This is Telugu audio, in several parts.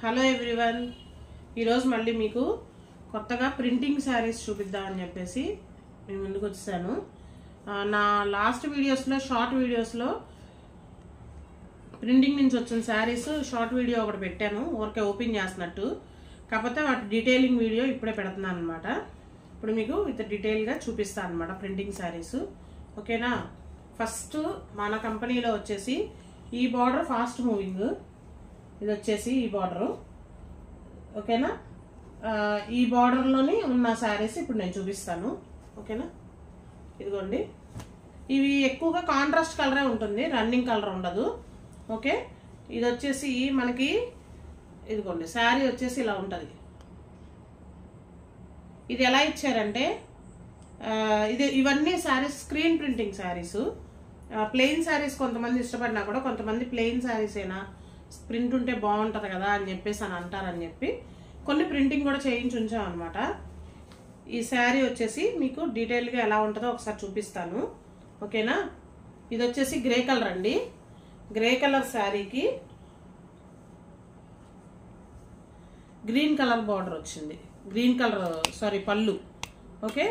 హలో ఎవ్రీవన్, ఈరోజు మళ్ళీ మీకు కొత్తగా ప్రింటింగ్ శారీస్ చూపిద్దామని చెప్పేసి నేను ముందుకు వచ్చాను. నా లాస్ట్ వీడియోస్లో షార్ట్ వీడియోస్లో ప్రింటింగ్ నుంచి వచ్చిన శారీస్ షార్ట్ వీడియో ఒకటి పెట్టాను, ఊరికే ఓపెన్ చేస్తున్నట్టు. కాకపోతే వాటి డీటెయిలింగ్ వీడియో ఇప్పుడే పెడుతున్నాను అనమాట. ఇప్పుడు మీకు ఇంత డీటెయిల్గా చూపిస్తాను అనమాట ప్రింటింగ్ శారీస్. ఓకేనా? ఫస్ట్ మన కంపెనీలో వచ్చేసి ఈ బార్డర్ ఫాస్ట్ మూవింగ్, ఇది వచ్చేసి ఈ బార్డరు. ఓకేనా? ఈ బార్డర్లోని ఉన్న శారీస్ ఇప్పుడు నేను చూపిస్తాను. ఓకేనా? ఇదిగోండి, ఇవి ఎక్కువగా కాంట్రాస్ట్ కలరే ఉంటుంది, రన్నింగ్ కలర్ ఉండదు. ఓకే, ఇది వచ్చేసి మనకి ఇదిగోండి శారీ వచ్చేసి ఇలా ఉంటుంది. ఇది ఎలా ఇచ్చారంటే ఇవన్నీ saris screen printing saris. Plain saris కొంతమంది ఇష్టపడినా కూడా కొంతమంది ప్లెయిన్ శారీస్ అయినా ప్రింట్ ఉంటే బాగుంటుంది కదా అని చెప్పేసి అని అంటారని చెప్పి కొన్ని ప్రింటింగ్ కూడా చేయించి ఉంచాం అనమాట. ఈ శారీ వచ్చేసి మీకు డీటెయిల్గా ఎలా ఉంటుందో ఒకసారి చూపిస్తాను. ఓకేనా? ఇది వచ్చేసి గ్రే కలర్ అండి. గ్రే కలర్ శారీకి గ్రీన్ కలర్ బార్డర్ వచ్చింది. పళ్ళు. ఓకే,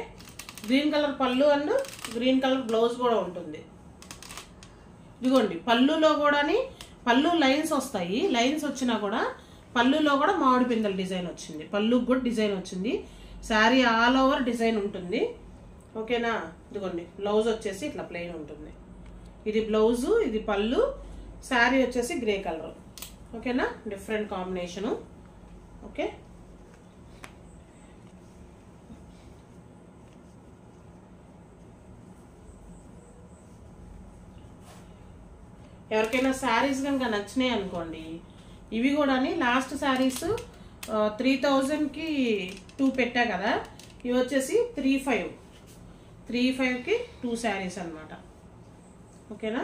గ్రీన్ కలర్ పళ్ళు అండ్ గ్రీన్ కలర్ బ్లౌజ్ కూడా ఉంటుంది. ఇదిగోండి, పళ్ళులో కూడా పళ్ళు లైన్స్ వస్తాయి. లైన్స్ వచ్చినా కూడా పళ్ళులో కూడా మామిడి పిందెల డిజైన్ వచ్చింది. పళ్ళుకి కూడా డిజైన్ వచ్చింది. శారీ ఆల్ ఓవర్ డిజైన్ ఉంటుంది. ఓకేనా? ఇదిగోండి, బ్లౌజ్ వచ్చేసి ఇట్లా ప్లెయిన్ ఉంటుంది. ఇది బ్లౌజు, ఇది పళ్ళు. శారీ వచ్చేసి గ్రే కలర్. ఓకేనా? Different combination. ఓకే, ఎవరికైనా శారీస్ కనుక నచ్చినాయి అనుకోండి, ఇవి కూడా లాస్ట్ శారీస్ 3000కి 2 పెట్టా కదా, ఇవి వచ్చేసి 35కి 2 శారీస్ అనమాట. ఓకేనా?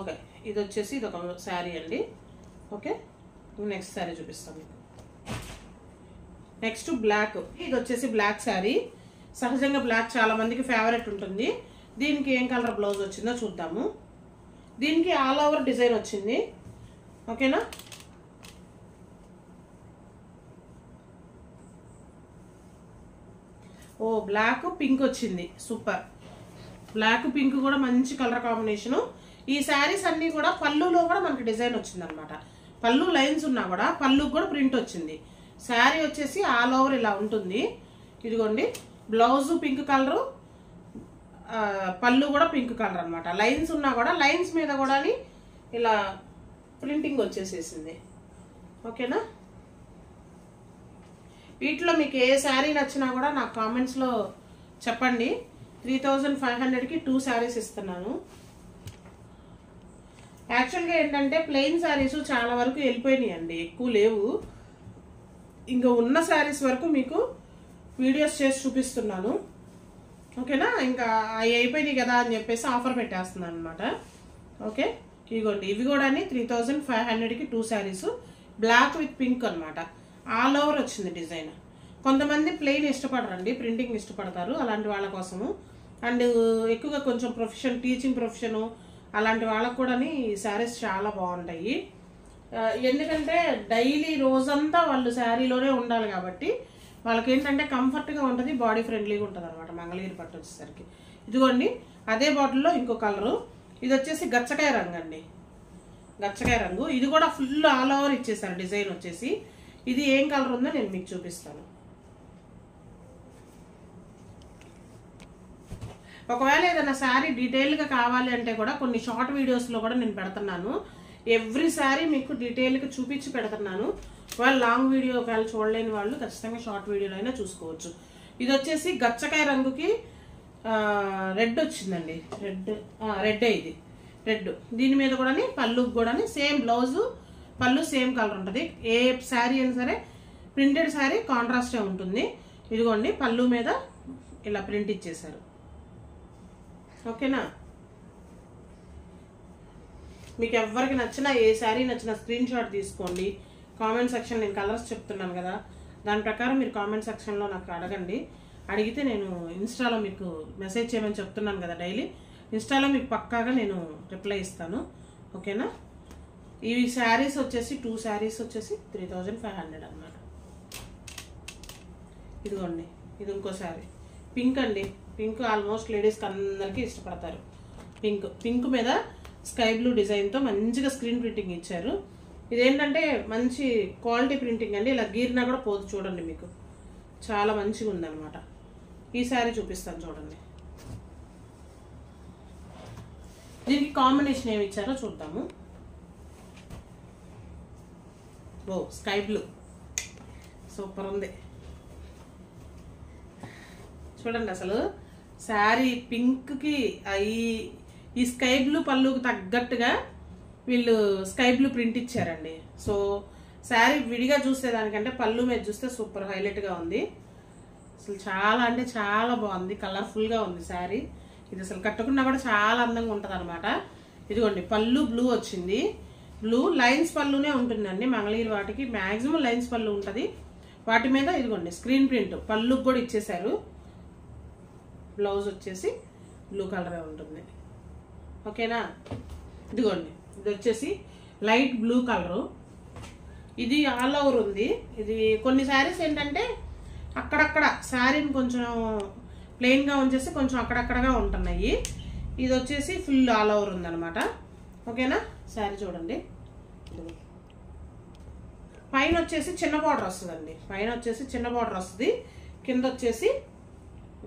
ఓకే, ఇది వచ్చేసి ఇది ఒక శారీ అండి. ఓకే, నెక్స్ట్ శారీ చూపిస్తాం మీకు. Next block. ఇది వచ్చేసి బ్లాక్ శారీ. సహజంగా బ్లాక్ చాలా మందికి ఫేవరెట్ ఉంటుంది. దీనికి ఏం కలర్ బ్లౌజ్ వచ్చిందో చూద్దాము. దీనికి ఆల్ ఓవర్ డిజైన్ వచ్చింది. ఓకేనా? ఓ, బ్లాక్ పింక్ వచ్చింది. సూపర్. బ్లాక్ పింక్ కూడా మంచి కలర్ కాంబినేషను. ఈ శారీస్ అన్నీ కూడా పళ్ళులో కూడా మనకి డిజైన్ వచ్చింది అనమాట. పళ్ళు లైన్స్ ఉన్నా కూడా పళ్ళుకి కూడా ప్రింట్ వచ్చింది. శారీ వచ్చేసి ఆల్ ఓవర్ ఇలా ఉంటుంది. ఇదిగోండి, బ్లౌజు పింక్ కలరు, పళ్ళు కూడా పింక్ కలర్ అనమాట. లైన్స్ ఉన్నా కూడా లైన్స్ మీద కూడా ఇలా ప్రింటింగ్ వచ్చేసేసింది. ఓకేనా? వీటిలో మీకు ఏ శారీ నచ్చినా కూడా నాకు కామెంట్స్లో చెప్పండి. 3500కి 2 శారీస్ ఇస్తున్నాను. యాక్చువల్గా ఏంటంటే ప్లెయిన్ శారీస్ చాలా వరకు వెళ్ళిపోయినాయి అండి, ఎక్కువ లేవు. ఇంకా ఉన్న శారీస్ వరకు మీకు వీడియోస్ చేసి చూపిస్తున్నాను. ఓకేనా? ఇంకా అవి అయిపోయినాయి కదా అని చెప్పేసి ఆఫర్ పెట్టేస్తున్నాను అనమాట. ఓకే, ఇదిగోండి, ఇవి కూడా 3500కి 2 శారీస్. బ్లాక్ విత్ పింక్ అనమాట. ఆల్ ఓవర్ వచ్చింది డిజైన్. కొంతమంది ప్లెయిన్ ఇష్టపడరండి, ప్రింటింగ్ ఇష్టపడతారు. అలాంటి వాళ్ళ కోసము అండ్ ఎక్కువగా కొంచెం టీచింగ్ ప్రొఫెషను అలాంటి వాళ్ళకు కూడా ఈ శారీస్ చాలా బాగుంటాయి. ఎందుకంటే డైలీ రోజంతా వాళ్ళు శారీలోనే ఉండాలి కాబట్టి వాళ్ళకి ఏంటంటే కంఫర్ట్గా ఉంటుంది, బాడీ ఫ్రెండ్లీగా ఉంటుంది అనమాట. మంగళగిరి పట్టు వచ్చేసరికి ఇదిగోండి, అదే బాటిల్లో ఇంకో కలరు. ఇది వచ్చేసి గచ్చకాయ రంగు అండి. గచ్చకాయ రంగు. ఇది కూడా ఫుల్ ఆల్ ఓవర్ ఇచ్చేసారు డిజైన్ వచ్చేసి. ఇది ఏం కలర్ ఉందో నేను మీకు చూపిస్తాను. ఒకవేళ ఏదైనా శారీ డీటెయిల్గా కావాలి అంటే కూడా కొన్ని షార్ట్ వీడియోస్లో కూడా నేను పెడుతున్నాను. ఎవ్రీ శారీ మీకు డీటెయిల్గా చూపించి పెడుతున్నాను. ఒకవేళ లాంగ్ వీడియో ఒకవేళ చూడలేని వాళ్ళు ఖచ్చితంగా షార్ట్ వీడియోలో అయినా చూసుకోవచ్చు. ఇది వచ్చేసి గచ్చకాయ రంగుకి రెడ్ వచ్చిందండి. రెడ్డే ఇది, రెడ్. దీని మీద కూడా పళ్ళుకి కూడా సేమ్ బ్లౌజు, పళ్ళు సేమ్ కలర్ ఉంటుంది. ఏ శారీ అయినా సరే ప్రింటెడ్ శారీ కాంట్రాస్టే ఉంటుంది. ఇదిగోండి, పళ్ళు మీద ఇలా ప్రింట్ ఇచ్చేసారు. ఓకేనా? మీకు ఎవరికి నచ్చినా ఏ శారీ నచ్చినా స్క్రీన్ షాట్ తీసుకోండి. కామెంట్ సెక్షన్, నేను కలర్స్ చెప్తున్నాను కదా, దాని ప్రకారం మీరు కామెంట్ సెక్షన్లో నాకు అడగండి. అడిగితే నేను ఇన్స్టాలో మీకు మెసేజ్ చేయమని చెప్తున్నాను కదా డైలీ. ఇన్స్టాలో మీకు పక్కాగా నేను రిప్లై ఇస్తాను. ఓకేనా? ఈ శారీస్ వచ్చేసి 2 శారీస్ వచ్చేసి 3500 అన్నమాట. ఇదిగోండి, ఇది ఇంకో శారీ పింక్ అండి. పింక్ ఆల్మోస్ట్ లేడీస్కి అందరికీ ఇష్టపడతారు. పింక్ మీద స్కై బ్లూ డిజైన్తో మంచిగా స్క్రీన్ ప్రింటింగ్ ఇచ్చారు. ఇదేంటంటే మంచి క్వాలిటీ ప్రింటింగ్ అండి. ఇలా గీరినా కూడా పోదు, చూడండి మీకు చాలా మంచిగా ఉందన్నమాట. ఈ శారీ చూపిస్తాను చూడండి. దీనికి కాంబినేషన్ ఏమి ఇచ్చారో చూద్దాము. ఓ స్కై బ్లూ సూపర్ ఉంది చూడండి. అసలు శారీ పింక్కి ఈ స్కై బ్లూ పళ్ళుకి తగ్గట్టుగా వీళ్ళు స్కై బ్లూ ప్రింట్ ఇచ్చారండి. సో శారీ విడిగా చూస్తే దానికంటే పళ్ళు మీద చూస్తే సూపర్ హైలైట్గా ఉంది. అసలు చాలా అంటే చాలా బాగుంది, కలర్ఫుల్గా ఉంది శారీ. ఇది అసలు కట్టుకున్నా కూడా చాలా అందంగా ఉంటుంది అనమాట. ఇదిగోండి పళ్ళు బ్లూ వచ్చింది. బ్లూ లైన్స్ పళ్ళునే ఉంటుందండి. మంగళగిరి వాటికి మ్యాక్సిమం లైన్స్ పళ్ళు ఉంటుంది. వాటి మీద ఇదిగోండి స్క్రీన్ ప్రింట్ పళ్ళుకి కూడా ఇచ్చేసారు. బ్లౌజ్ వచ్చేసి బ్లూ కలరే ఉంటుంది. ఓకేనా. ఇదిగోండి ఇది వచ్చేసి లైట్ బ్లూ కలరు. ఇది ఆల్ ఓవర్ ఉంది. ఇది కొన్ని శారీస్ ఏంటంటే అక్కడక్కడ శారీని కొంచెం ప్లెయిన్గా ఉంచేసి కొంచెం అక్కడక్కడగా ఉంటున్నాయి. ఇది వచ్చేసి ఫుల్ ఆల్ ఓవర్ ఉందన్నమాట. ఓకేనా. శారీ చూడండి. పైన వచ్చేసి చిన్న బార్డర్ వస్తుందండి. పైన వచ్చేసి చిన్న బార్డర్ వస్తుంది, కింద వచ్చేసి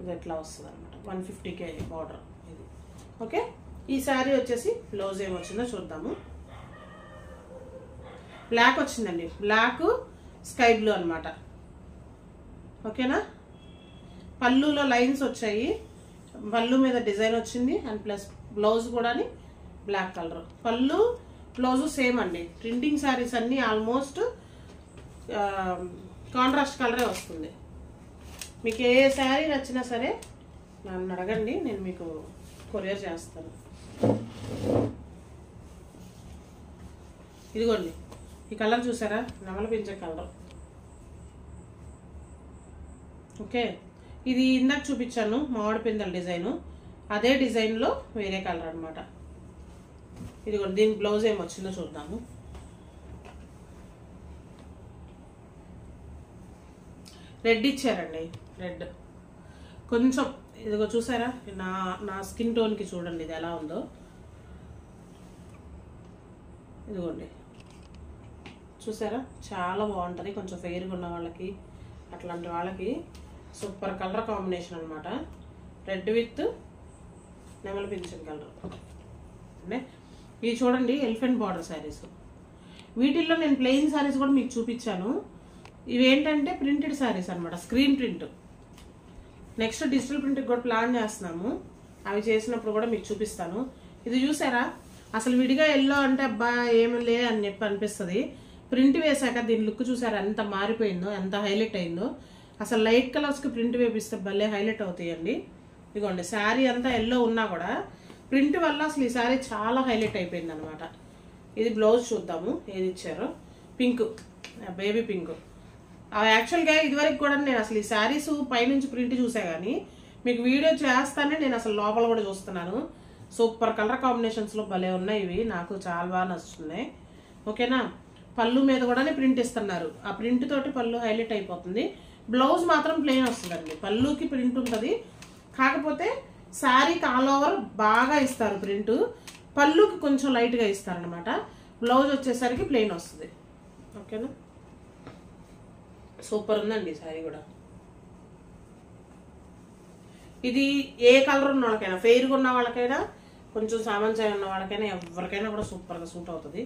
ఇది ఎట్లా వస్తుంది అనమాట 150 kg బార్డర్ ఇది. ఓకే. ఈ శారీ వచ్చేసి బ్లౌజ్ ఏమొచ్చిందో చూద్దాము. బ్లాక్ వచ్చిందండి, బ్లాక్ స్కై బ్లూ అనమాట. ఓకేనా. పళ్ళులో లైన్స్ వచ్చాయి, పళ్ళు మీద డిజైన్ వచ్చింది అండ్ ప్లస్ బ్లౌజ్ కూడా బ్లాక్ కలర్. పళ్ళు బ్లౌజు సేమ్ అండి. ప్రింటింగ్ శారీస్ అన్నీ ఆల్మోస్ట్ కాంట్రాస్ట్ కలరే వస్తుంది. మీకు ఏ శారీ నచ్చినా సరే నన్ను అడగండి, నేను మీకు కొరియర్ చేస్తాను. ఇదిగోండి ఈ కలర్ చూసారా, నెమలి పింఛ కలర్. ఓకే. ఇది ఇందాక చూపించాను మామిడి పిందెల డిజైను, అదే డిజైన్లో వేరే కలర్ అనమాట. ఇదిగోండి దీని బ్లౌజ్ ఏమొచ్చిందో చూద్దాము. రెడ్ ఇచ్చారండి. రెడ్ కొంచెం ఇదిగో చూసారా, నా స్కిన్ టోన్కి చూడండి ఇది ఎలా ఉందో. ఇదిగోండి చూసారా, చాలా బాగుంటుంది. కొంచెం ఫెయిర్గా ఉన్న వాళ్ళకి అట్లాంటి వాళ్ళకి సూపర్ కలర్ కాంబినేషన్ అనమాట. రెడ్ విత్ నెమలి పింఛన్ కలర్ అంటే ఇవి చూడండి ఎలిఫెంట్ బార్డర్ శారీస్. వీటిల్లో నేను ప్లెయిన్ శారీస్ కూడా మీకు చూపించాను. ఇవేంటంటే ప్రింటెడ్ శారీస్ అనమాట, స్క్రీన్ ప్రింట్. నెక్స్ట్ డిజిటల్ ప్రింట్కి కూడా ప్లాన్ చేస్తున్నాము, అవి చేసినప్పుడు కూడా మీకు చూపిస్తాను. ఇది చూసారా, అసలు విడిగా ఎల్లో అంటే అబ్బా ఏమి లే అని చెప్పి అనిపిస్తుంది. ప్రింట్ వేసాక దీని లుక్ చూసారా ఎంత మారిపోయిందో, ఎంత హైలైట్ అయిందో. అసలు లైట్ కలర్స్కి ప్రింట్ వేపిస్తే భలే హైలైట్ అవుతాయండి. ఇదిగోండి శారీ అంతా ఎల్లో ఉన్నా కూడా ప్రింట్ వల్ల అసలు ఈ శారీ చాలా హైలైట్ అయిపోయింది అనమాట. ఇది బ్లౌజ్ చూద్దాము ఏది ఇచ్చారో. Pink, baby pink. యాక్చువల్గా ఇదివరకు కూడా నేను అసలు ఈ శారీస్ పైనుంచి ప్రింట్ చూసా కానీ మీకు వీడియో చేస్తానే నేను అసలు లోపల కూడా చూస్తున్నాను. సూపర్ కలర్ కాంబినేషన్స్లో భలే ఉన్నాయి ఇవి, నాకు చాలా బాగా నచ్చుతున్నాయి. ఓకేనా. పళ్ళు మీద కూడా ప్రింట్ ఇస్తున్నారు, ఆ ప్రింట్ తోటి పళ్ళు హైలైట్ అయిపోతుంది. బ్లౌజ్ మాత్రం ప్లెయిన్ వస్తుందండి, పళ్ళుకి ప్రింట్ ఉంటుంది. కాకపోతే శారీకి ఆల్ ఓవర్ బాగా ఇస్తారు ప్రింట్, పళ్ళుకి కొంచెం లైట్గా ఇస్తారనమాట. బ్లౌజ్ వచ్చేసరికి ప్లెయిన్ వస్తుంది. ఓకేనా. సూపర్ ఉందండి శారీ కూడా. ఇది ఏ కలర్ ఉన్న వాళ్ళకైనా, ఫెయిర్గా ఉన్న వాళ్ళకైనా, కొంచెం సామంచాయి ఉన్న వాళ్ళకైనా, ఎవరికైనా కూడా సూపర్గా సూట్ అవుతుంది.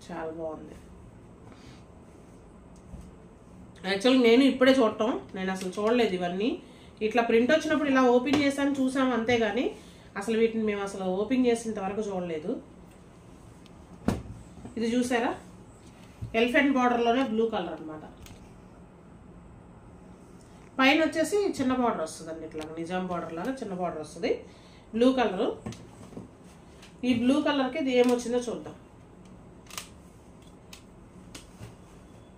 చాలా బాగుంది. యాక్చువల్గా నేను ఇప్పుడే చూడటం, నేను అసలు చూడలేదు ఇవన్నీ. ఇట్లా ప్రింట్ వచ్చినప్పుడు ఇలా ఓపెన్ చేసాము చూసాము అంతేగాని అసలు వీటిని మేము అసలు ఓపెన్ చేసేంత వరకు చూడలేదు. ఇది చూసారా, ఎలిఫెంట్ బార్డర్లోనే బ్లూ కలర్ అనమాట. పైన వచ్చేసి చిన్న బార్డర్ వస్తుందండి, ఇట్లా నిజాం బార్డర్ లాగా చిన్న బార్డర్ వస్తుంది, బ్లూ కలరు. ఈ బ్లూ కలర్కి ఇది ఏమొచ్చిందో చూద్దాం.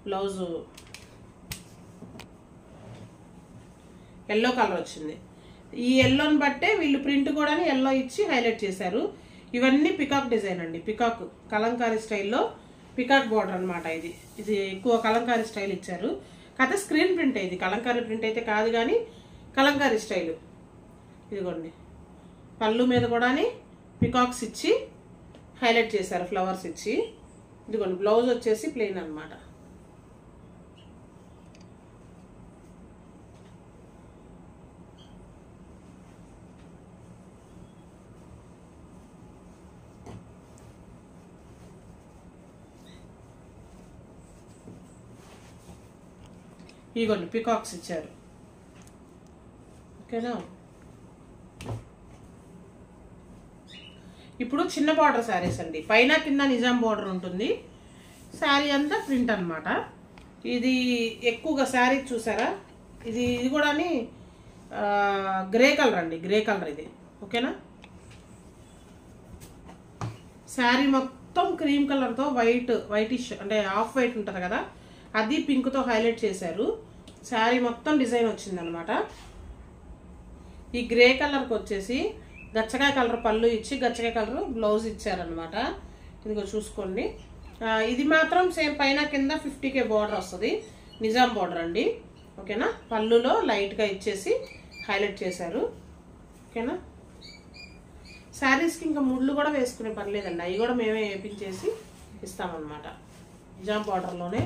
బ్లౌజు ఎల్లో కలర్ వచ్చింది. ఈ ఎల్లోని బట్టే వీళ్ళు ప్రింట్ కూడా ఎల్లో ఇచ్చి హైలైట్ చేశారు. ఇవన్నీ పికాక్ డిజైన్ అండి, పికాక్ కలంకారీ స్టైల్లో పికాక్ బోర్డర్ అనమాట. ఇది ఎక్కువ కలంకారీ స్టైల్ ఇచ్చారు. కాకపోతే స్క్రీన్ ప్రింట్, ఇది కలంకారీ ప్రింట్ అయితే కాదు కానీ కలంకారీ స్టైలు. ఇదిగోండి పళ్ళు మీద కూడా పికాక్స్ ఇచ్చి హైలైట్ చేశారు, ఫ్లవర్స్ ఇచ్చి. ఇదిగోండి బ్లౌజ్ వచ్చేసి ప్లెయిన్ అనమాట. ఇదిగోండి పికాక్స్ ఇచ్చారు. ఓకేనా. ఇప్పుడు చిన్న బార్డర్ శారీస్ అండి, పైన కింద నిజాం బార్డర్ ఉంటుంది, శారీ అంతా ప్రింట్ అనమాట. ఇది ఎక్కువగా శారీ చూసారా, ఇది కూడా గ్రే కలర్ అండి, గ్రే కలర్ ఇది. ఓకేనా. శారీ మొత్తం క్రీమ్ కలర్తో వైటిష్ అంటే ఆఫ్ వైట్ ఉంటుంది కదా, అది పింక్తో హైలైట్ చేశారు. శారీ మొత్తం డిజైన్ వచ్చింది అనమాట. ఈ గ్రే కలర్కి వచ్చేసి గచ్చకాయ కలర్ పళ్ళు ఇచ్చి గచ్చకాయ కలర్ బ్లౌజ్ ఇచ్చారనమాట. ఇదిగో చూసుకోండి. ఇది మాత్రం సేమ్ పైన కింద 50K బార్డర్ వస్తుంది, నిజాం బార్డర్ అండి. ఓకేనా. పళ్ళులో లైట్గా ఇచ్చేసి హైలైట్ చేశారు. ఓకేనా. శారీస్కి ఇంకా ముళ్ళు కూడా వేసుకునే పని లేదండి, అవి కూడా మేమే వేపించేసి ఇస్తామన్నమాట. నిజాం బార్డర్లోనే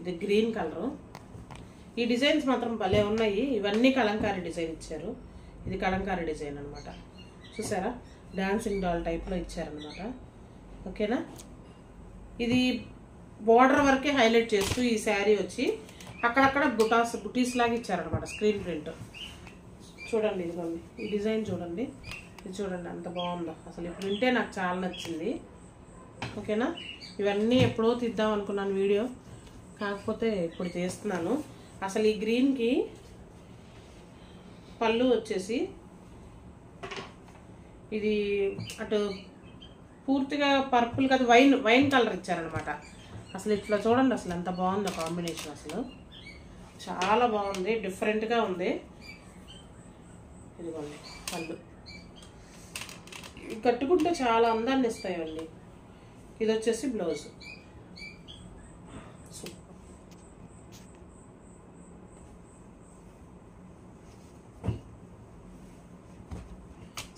ఇది గ్రీన్ కలరు. ఈ డిజైన్స్ మాత్రం భలే ఉన్నాయి. ఇవన్నీ కలంకారీ డిజైన్ ఇచ్చారు. ఇది కలంకారీ డిజైన్ అనమాట. చూసారా, డాన్సింగ్ డాల్ టైప్లో ఇచ్చారనమాట. ఓకేనా. ఇది బార్డర్ వరకే హైలైట్ చేస్తూ ఈ శారీ వచ్చి అక్కడక్కడ బుటీస్ లాగా ఇచ్చారనమాట, స్క్రీన్ ప్రింట్. చూడండి ఇదిగోండి ఈ డిజైన్ చూడండి, ఇది చూడండి ఎంత బాగుందో అసలు. ఈ ప్రింటే నాకు చాలా నచ్చింది. ఓకేనా. ఇవన్నీ ఎప్పుడో తీద్దాం అనుకున్నాను వీడియో, కాకపోతే ఇప్పుడు చేస్తున్నాను. అసలు ఈ గ్రీన్కి పళ్ళు వచ్చేసి ఇది అటు పూర్తిగా పర్పుల్ కాదు, వైన్ కలర్ ఇచ్చారనమాట. అసలు ఇట్లా చూడండి అసలు ఎంత బాగుందో కాంబినేషన్, అసలు చాలా బాగుంది, డిఫరెంట్గా ఉంది. ఇదిగోండి పళ్ళు కట్టుకుంటే చాలా అందాన్ని ఇస్తాయండి. ఇది వచ్చేసి బ్లౌజ్.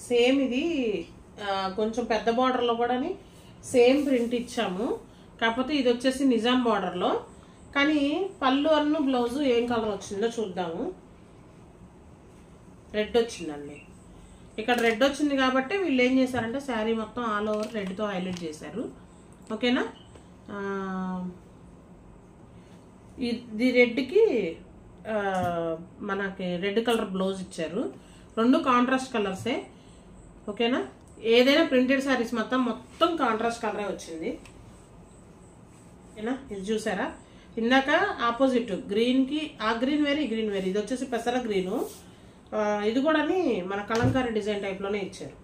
సేమ్ ఇది కొంచెం పెద్ద బార్డర్లో కూడా సేమ్ ప్రింట్ ఇచ్చాము, కాకపోతే ఇది వచ్చేసి నిజాం బార్డర్లో. కానీ పళ్ళు అన్ను బ్లౌజు ఏం కలర్ వచ్చిందో చూద్దాము. రెడ్ వచ్చిందండి. ఇక్కడ రెడ్ వచ్చింది కాబట్టి వీళ్ళు ఏం చేశారంటే శారీ మొత్తం ఆల్ ఓవర్ రెడ్తో హైలైట్ చేశారు. ఓకేనా. ఇది రెడ్కి మనకి రెడ్ కలర్ బ్లౌజ్ ఇచ్చారు. రెండు కాంట్రాస్ట్ కలర్సే. ఓకేనా. ఏదైనా ప్రింటెడ్ శారీస్ మొత్తం కాంట్రాస్ట్ కలరే వచ్చింది. ఓకేనా. ఇది చూసారా, ఇందాక ఆపోజిట్ గ్రీన్కి ఆ గ్రీన్ వేరు ఈ గ్రీన్ వేరు. ఇది వచ్చేసి పెసర గ్రీను. ఇది కూడా మన కలంకారీ డిజైన్ టైప్లోనే ఇచ్చారు.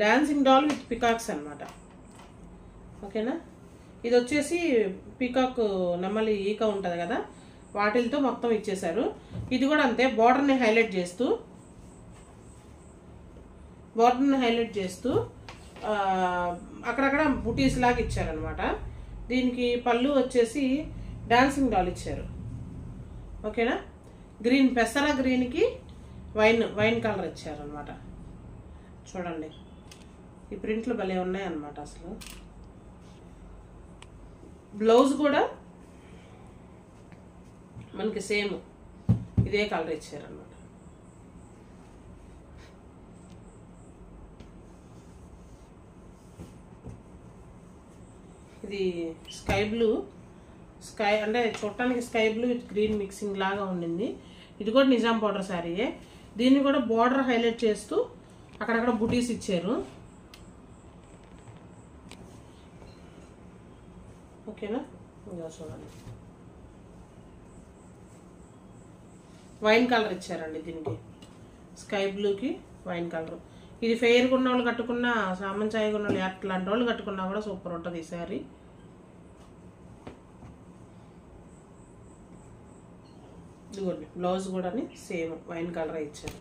డాన్సింగ్ డాల్ విత్ పికాక్స్ అనమాట. ఓకేనా. ఇది వచ్చేసి పీకాక్ నెమలి ఈక ఉంటుంది కదా, వాటిలతో మొత్తం ఇచ్చేసారు. ఇది కూడా అంతే, బార్డర్ని హైలైట్ చేస్తూ అక్కడక్కడ బుటీస్ లాగా ఇచ్చారనమాట. దీనికి పళ్ళు వచ్చేసి డాన్సింగ్ డాల్ ఇచ్చారు. ఓకేనా. గ్రీన్ పెసర గ్రీన్కి వైన్ కలర్ ఇచ్చారనమాట. చూడండి ఈ ప్రింట్లు భలే ఉన్నాయన్నమాట అసలు. బ్లౌజ్ కూడా మనకి సేమ్ ఇదే కలర్ ఇచ్చారనమాట. ఇది స్కై బ్లూ, అంటే చూడటానికి sky blue with green mixing లాగా ఉండింది. ఇది కూడా నిజాం బార్డర్ శారీయే. దీన్ని కూడా బార్డర్ హైలైట్ చేస్తూ అక్కడక్కడ బుటీస్ ఇచ్చారు. ఓకేనా. ఇలా చూడండి వైన్ కలర్ ఇచ్చారండి దీనికి, స్కై బ్లూకి వైన్ కలర్. ఇది ఫెయిర్గా ఉన్న వాళ్ళు కట్టుకున్నా, సామాన్ ఛాయగా ఉన్న వాళ్ళు అట్లాంటి వాళ్ళు కట్టుకున్నా కూడా సూపర్ ఉంటుంది ఈ శారీ. ఇదిగోండి బ్లౌజ్ కూడా సేమ్ వైన్ కలర్ ఇచ్చారు.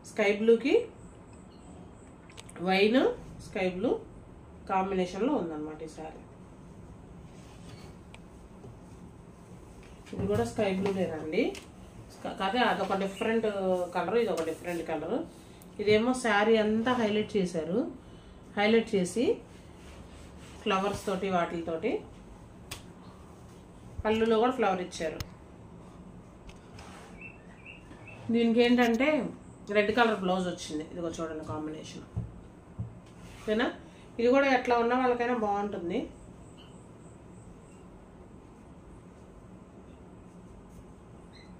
స్కై బ్లూకి వైన్ స్కై బ్లూ కాంబినేషన్లో ఉందన్నమాట ఈ శారీ. ఇది కూడా స్కై బ్లూనేనండి, కాకపోతే అదొక డిఫరెంట్ కలర్, ఇది ఒక డిఫరెంట్ కలర్. ఇదేమో శారీ అంతా హైలైట్ చేశారు, హైలైట్ చేసి ఫ్లవర్స్ తోటి వాటితోటి పళ్ళులో కూడా ఫ్లవర్ ఇచ్చారు. దీనికి ఏంటంటే రెడ్ కలర్ బ్లౌజ్ వచ్చింది, ఇదిగో చూడండి కాంబినేషన్. ఓకేనా, ఇది కూడా ఎట్లా ఉన్న వాళ్ళకైనా బాగుంటుంది.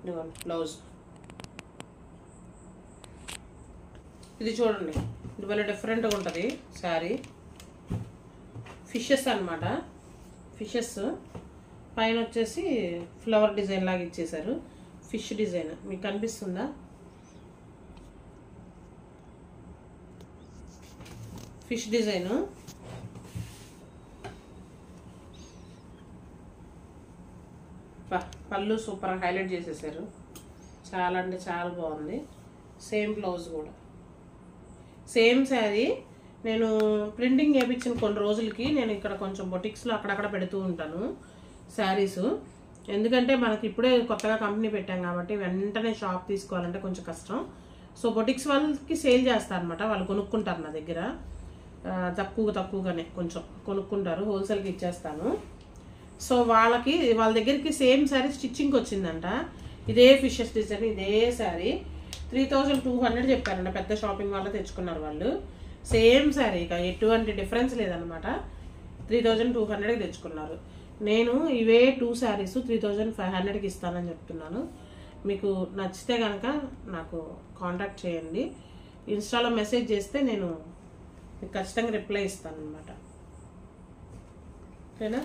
ఇదిగోండి బ్లౌజ్. ఇది చూడండి, ఇది భలే డిఫరెంట్గా ఉంటుంది శారీ. ఫిషెస్ అన్నమాట, ఫిషెస్ పైన వచ్చేసి ఫ్లవర్ డిజైన్ లాగా ఇచ్చేసారు. ఫిష్ డిజైన్ మీకు కనిపిస్తుందా? Fish design. పళ్ళు సూపర్ హైలైట్ చేసేసారు, చాలా అంటే చాలా బాగుంది. సేమ్ బ్లౌజ్ కూడా సేమ్ శారీ. నేను ప్రింటింగ్ చేయించిన కొన్ని రోజులకి నేను ఇక్కడ కొంచెం బొటిక్స్లో అక్కడక్కడ పెడుతూ ఉంటాను శారీస్. ఎందుకంటే మనకి ఇప్పుడే కొత్తగా కంపెనీ పెట్టాం కాబట్టి వెంటనే షాప్ తీసుకోవాలంటే కొంచెం కష్టం. సో బొటిక్స్ వాళ్ళకి సేల్ చేస్తారు అనమాట, వాళ్ళు కొనుక్కుంటారు నా దగ్గర. తక్కువగానే కొంచెం కొనుక్కుంటారు, హోల్సేల్కి ఇచ్చేస్తాను. సో వాళ్ళ దగ్గరికి సేమ్ శారీ స్టిచ్చింగ్కి వచ్చిందంట. ఇదే ఫిషెస్ డిజైన్, ఇదే శారీ 3200 చెప్పారంట. పెద్ద షాపింగ్ వాళ్ళు తెచ్చుకున్నారు వాళ్ళు. సేమ్ శారీ, ఇక ఎటువంటి డిఫరెన్స్ లేదనమాట. 3200కి తెచ్చుకున్నారు. నేను ఇవే 2 శారీస్ 3500కి ఇస్తానని చెప్తున్నాను. మీకు నచ్చితే కనుక నాకు కాంటాక్ట్ చేయండి. ఇన్స్టాలో మెసేజ్ చేస్తే నేను మీకు ఖచ్చితంగా రిప్లై ఇస్తాను అనమాట. ఓకేనా,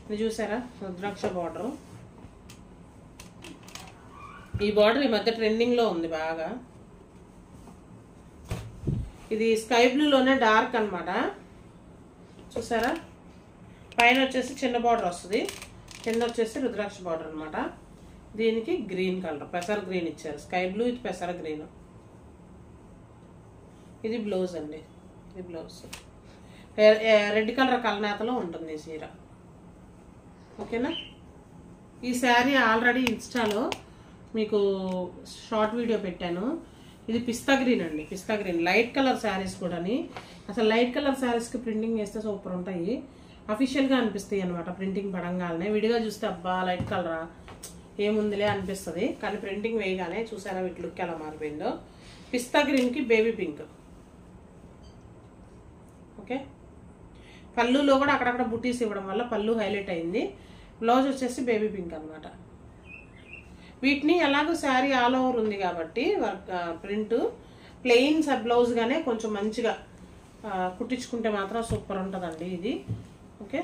ఇది చూసారా రుద్రాక్ష బార్డరు. ఈ బార్డర్ ఈ మధ్య ట్రెండింగ్లో ఉంది బాగా. ఇది స్కై బ్లూలోనే డార్క్ అనమాట, చూసారా. పైన వచ్చేసి చిన్న బార్డర్ వస్తుంది, కింద వచ్చేసి రుద్రాక్ష బార్డర్ అనమాట. దీనికి గ్రీన్ కలర్, పెసర్ గ్రీన్ ఇచ్చారు. స్కై బ్లూ, ఇది పెసర్ గ్రీన్. ఇది బ్లౌజ్ అండి, ఇది బ్లౌజ్. రెడ్ కలర్ కలనేతలో ఉంటుంది ఈ చీర. ఓకేనా, ఈ శారీ ఆల్రెడీ ఇన్స్టాలో మీకు షార్ట్ వీడియో పెట్టాను. ఇది పిస్తా గ్రీన్ అండి, పిస్తా గ్రీన్. లైట్ కలర్ శారీస్ కూడాని, అసలు లైట్ కలర్ శారీస్కి ప్రింటింగ్ వేస్తే సూపర్ ఉంటాయి, అఫీషియల్గా అనిపిస్తాయి అనమాట. ప్రింటింగ్ పడంగానే విడిగా చూస్తే అబ్బా లైట్ కలరా ఏముందిలే అనిపిస్తుంది, కానీ ప్రింటింగ్ వేయగానే చూసారా వీటి లుక్ ఎలా మారిపోయిందో. పిస్తా గ్రీన్కి బేబీ పింక్. ఓకే, పళ్ళులో కూడా అక్కడక్కడ బుటీస్ ఇవ్వడం వల్ల పళ్ళు హైలైట్ అయింది. బ్లౌజ్ వచ్చేసి బేబీ పింక్ అనమాట. వీటిని ఎలాగో శారీ ఆల్ ఓవర్ ఉంది కాబట్టి వర్క్ ప్రింట్ ప్లెయిన్ బ్లౌజ్గానే కొంచెం మంచిగా కుట్టించుకుంటే మాత్రం సూపర్ ఉంటుందండి ఇది. ఓకే,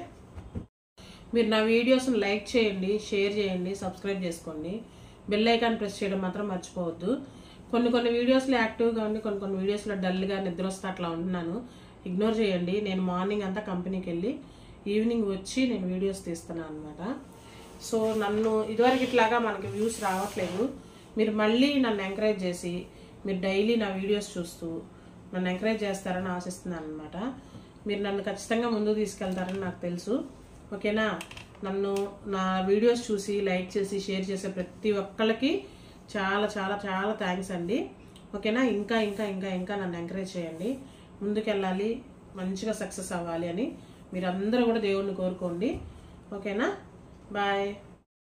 మీరు నా వీడియోస్ని లైక్ చేయండి, షేర్ చేయండి, సబ్స్క్రైబ్ చేసుకోండి. బెల్ ఐకాన్ ప్రెస్ చేయడం మాత్రం మర్చిపోవద్దు. కొన్ని వీడియోస్లో యాక్టివ్గా ఉండి కొన్ని వీడియోస్లో డల్గా నిద్ర వస్తే అట్లా ఉంటున్నాను, ఇగ్నోర్ చేయండి. నేను మార్నింగ్ అంతా కంపెనీకి వెళ్ళి ఈవినింగ్ వచ్చి నేను వీడియోస్ తీస్తున్నాను అనమాట. సో నన్ను ఇదివరకు ఇట్లాగా మనకి వ్యూస్ రావట్లేదు. మీరు మళ్ళీ నన్ను ఎంకరేజ్ చేసి మీరు డైలీ నా వీడియోస్ చూస్తూ నన్ను ఎంకరేజ్ చేస్తారని ఆశిస్తున్నాను అనమాట. మీరు నన్ను ఖచ్చితంగా ముందుకు తీసుకెళ్తారని నాకు తెలుసు. ఓకేనా, నన్ను నా వీడియోస్ చూసి లైక్ చేసి షేర్ చేసే ప్రతి ఒక్కళ్ళకి చాలా చాలా చాలా థ్యాంక్స్ అండి. ఓకేనా, ఇంకా ఇంకా ఇంకా ఇంకా నన్ను ఎంకరేజ్ చేయండి, ముందుకెళ్ళాలి, మంచిగా సక్సెస్ అవ్వాలి అని మీరందరూ కూడా దేవుణ్ణి కోరుకోండి. ఓకేనా, బాయ్.